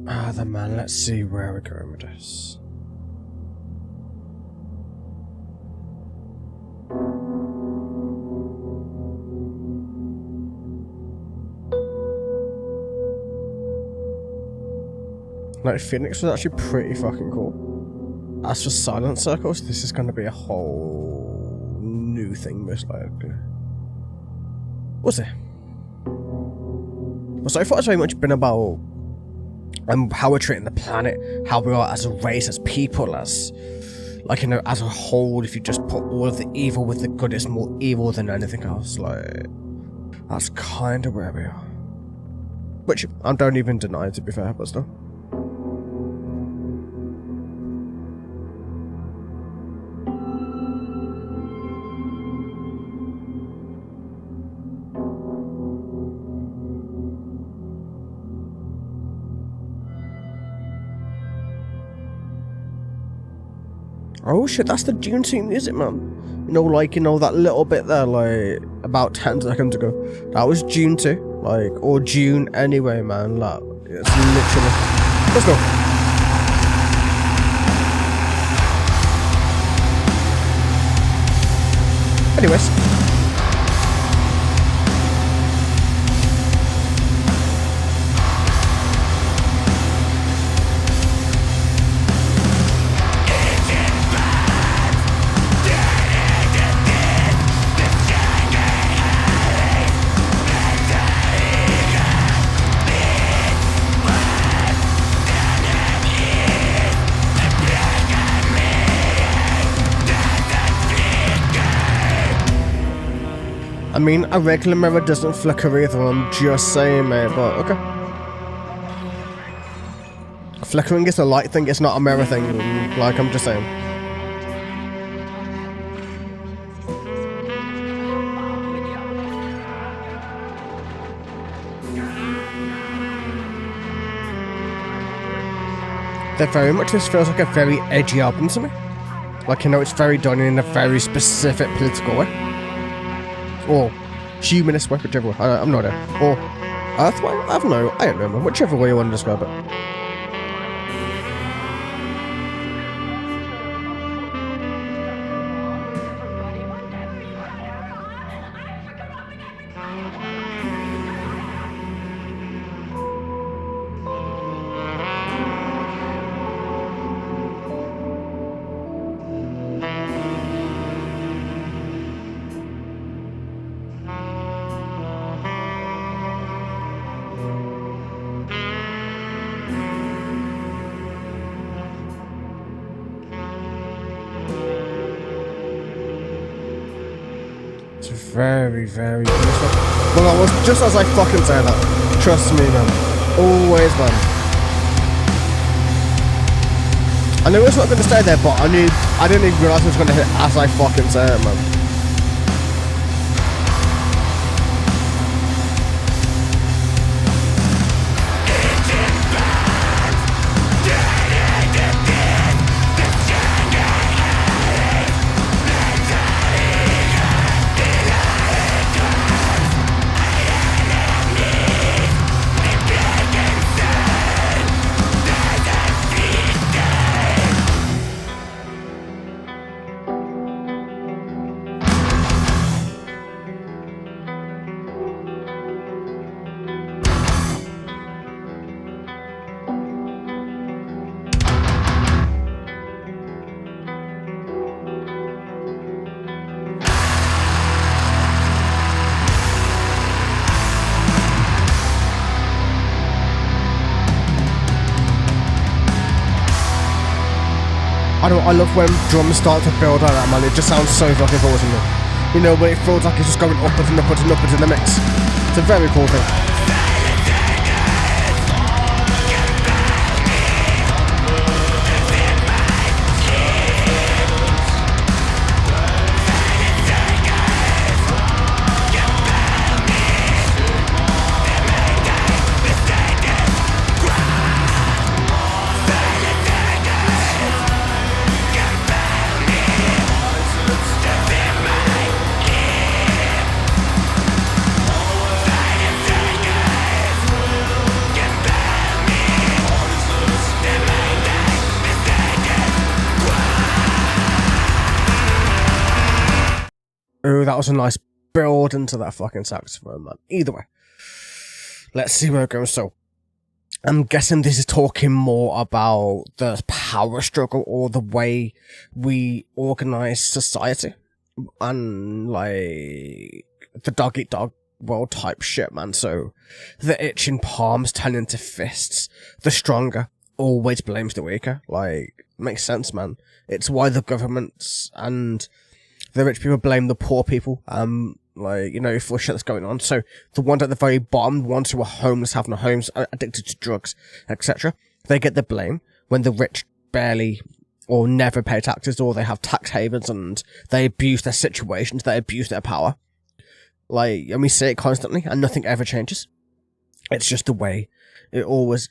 Then man, let's see where we're going with this. Like, Phoenix was actually pretty fucking cool. As for silent circles, this is going to be a whole new thing, most likely. What's it? Well, so far it's very much been about how we're treating the planet, how we are as a race, as people, as, like, you know, as a whole. If you just put all of the evil with the good, it's more evil than anything else. Like, that's kind of where we are. Which I don't even deny, to be fair, but still. Oh shit, that's the June theme music, man. You know, like, you know, that little bit there, like, about 10 seconds ago. That was June 2, like, or June anyway, man. Like, it's literally... Let's go. Anyways. I mean, a regular mirror doesn't flicker either, I'm just saying, mate, but okay. Flickering is a light thing, it's not a mirror thing, like, I'm just saying. This feels like a very edgy album to me. Like, you know, it's very done in a very specific political way. Or humanist way, whichever way. I'm not there. Or Earth way? I don't know, man. Whichever way you want to describe it. Very, very beautiful. Well, that was just as I fucking say that. Trust me, man. Always, man. I knew it's not going to stay there, but I didn't even realise it was going to hit as I fucking say it, man. I love when drums start to build like that, man. It just sounds so fucking cool to me. You know, when it feels like it's just going upwards and upwards and upwards in the mix. It's a very cool thing. Oh, that was a nice build into that fucking saxophone, man. Either way, let's see where it goes. So, I'm guessing this is talking more about the power struggle or the way we organize society and like the dog eat dog world type shit, man. So the itching palms turn into fists. The stronger always blames the weaker. Like, makes sense, man. It's why the governments and the rich people blame the poor people. Like, you know, for shit that's going on. So the ones at the very bottom, the ones who are homeless, have no homes, addicted to drugs, etc., they get the blame when the rich barely or never pay taxes, or they have tax havens and they abuse their situations, they abuse their power. Like, and we see it constantly, and nothing ever changes. It's just the way it always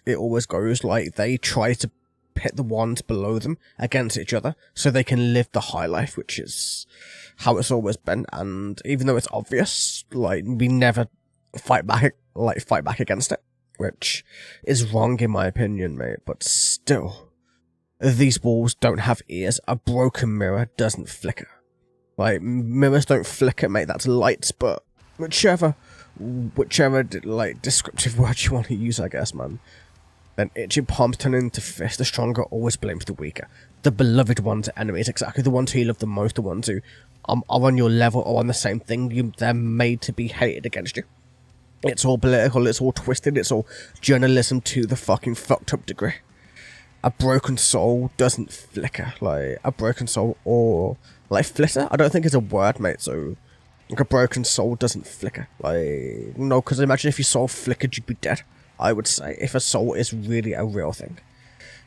goes. Like, they try to pit the ones below them against each other so they can live the high life, which is how it's always been. And even though it's obvious, like, we never fight back against it, which is wrong in my opinion, mate. But still, these walls don't have ears. A broken mirror doesn't flicker. Like, mirrors don't flicker, mate. That's lights. But whichever like descriptive word you want to use, I guess, man. Then itching palms turn into fists. The stronger always blames the weaker. The beloved ones are enemies, exactly the ones who you love the most, the ones who are on your level or on the same thing. They're made to be hated against you. It's all political, it's all twisted, it's all journalism to the fucking fucked up degree. A broken soul doesn't flicker. Like, a broken soul, or like flitter, I don't think it's a word, mate. So like, a broken soul doesn't flicker. Like, no, because imagine if your soul flickered, you'd be dead. I would say, if a soul is really a real thing,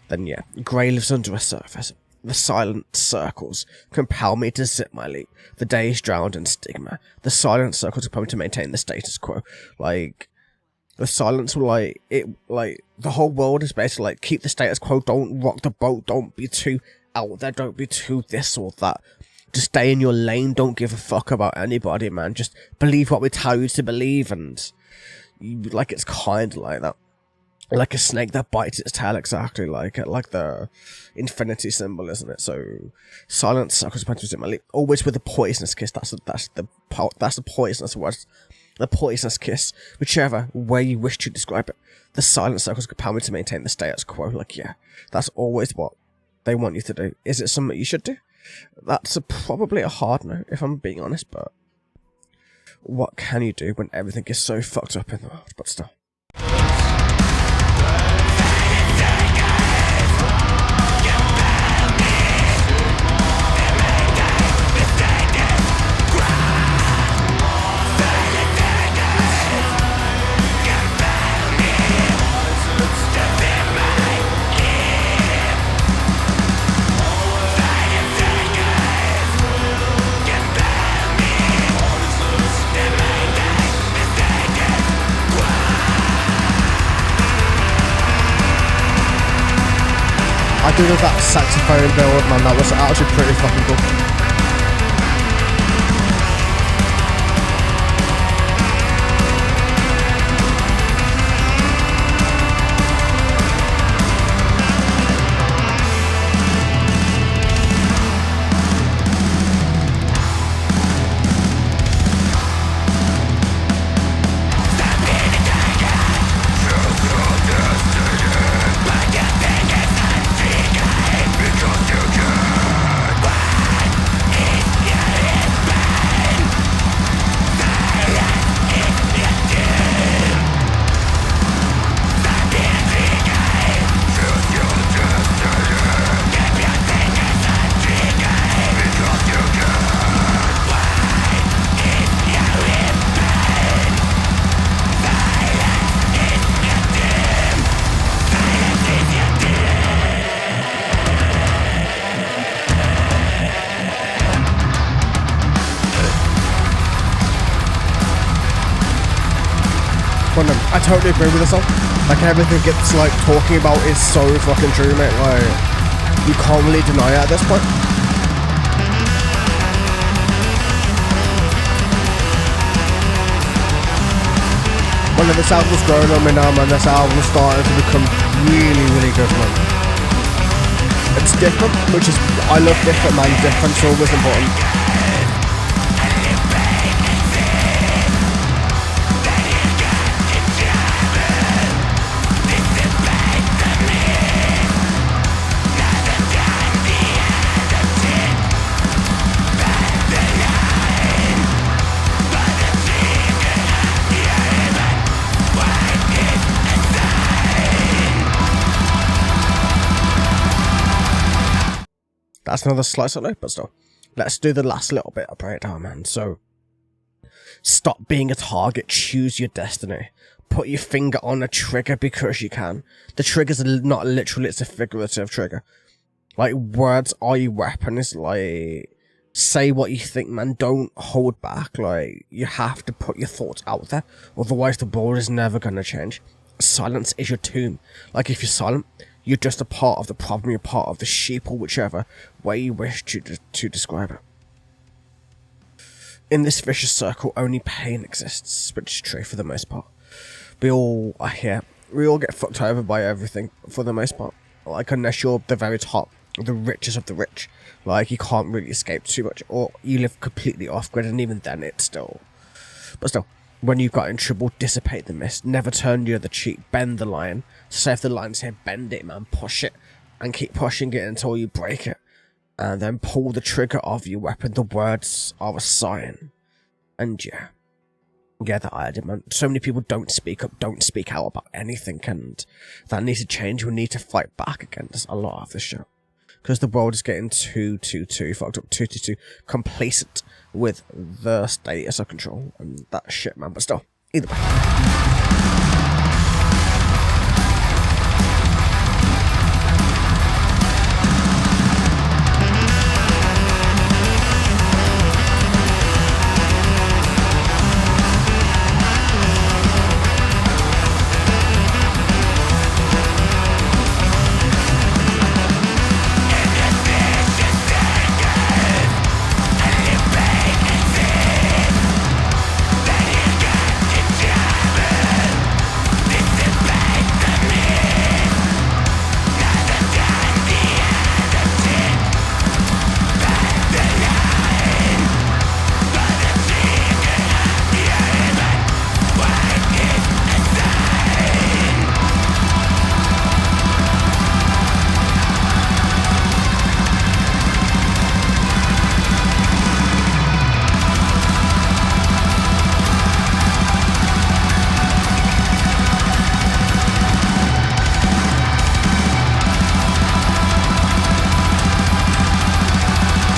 then yeah, grey lives under a surface. The silent circles compel me to zip my leap. The day is drowned in stigma. The silent circles compel me to maintain the status quo. Like, the silence will, like, the whole world is basically like, keep the status quo, don't rock the boat, don't be too out there, don't be too this or that. Just stay in your lane, don't give a fuck about anybody, man. Just believe what we tell you to believe, and like, it's kind of like that. Like a snake that bites its tail, exactly like the infinity symbol, isn't it? So silent circles in my leap, always with a poisonous kiss. That's the poisonous word, the poisonous kiss, whichever way you wish to describe it. The silent circles compel me to maintain the status quo. Like, yeah, that's always what they want you to do. Is it something you should do? That's probably a hard no, if I'm being honest. But what can you do when everything is so fucked up in the world? But still. I do love that saxophone build, man. That was actually pretty fucking cool. I totally agree with the song. Like, everything it's like talking about is so fucking true, mate. Like, you can't really deny it at this point. When this album's growing on me now, man, this album's starting to become really, really good, man. It's different, which is, I love different, man. Different's always important. That's another slice of life, but still. Let's do the last little bit of breakdown, man. So, stop being a target, choose your destiny. Put your finger on a trigger because you can. The trigger's not literal, it's a figurative trigger. Like, words are your weapon. It's like, say what you think, man. Don't hold back. Like, you have to put your thoughts out there. Otherwise, the world is never going to change. Silence is your tomb. Like, if you're silent, you're just a part of the problem. You're part of the sheep, or whichever way you wish to describe it. In this vicious circle, only pain exists, which is true for the most part. We all are here. We all get fucked over by everything, for the most part. Like, unless you're the very top, the richest of the rich. Like, you can't really escape too much, or you live completely off-grid, and even then it's still... But still, when you've got in trouble, dissipate the mist. Never turn the other cheek, bend the line. So if the line's here, bend it, man, push it. And keep pushing it until you break it. And then pull the trigger of your weapon. The words are a sign. And yeah. Yeah, that I did, man. So many people don't speak up, don't speak out about anything, and that needs to change. We need to fight back against a lot of this shit. Because the world is getting too fucked up, too complacent with the status of control and that shit, man. But still, either way.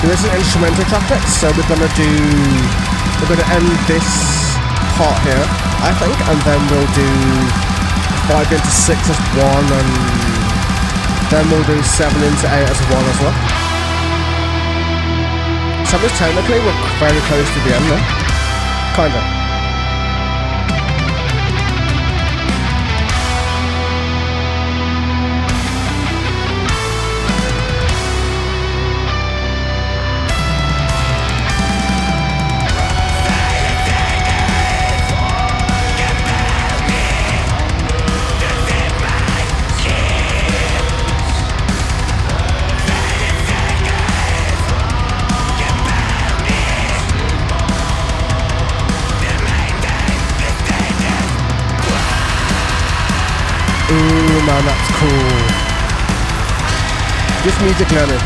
There is an instrumental track next, so we're gonna end this part here, I think, and then we'll do 5 into 6 as one, and then we'll do 7 into 8 as one as well. So technically we're very close to the end now. Kinda. Ooh, man, that's cool. This music learning.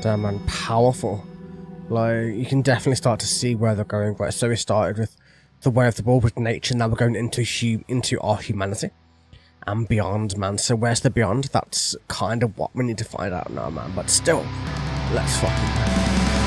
Damn, man, powerful. Like, you can definitely start to see where they're going. Right, so we started with the way of the world with nature, now we're going into our humanity and beyond, man. So where's the beyond? That's kind of what we need to find out now, man. But still, let's fucking go.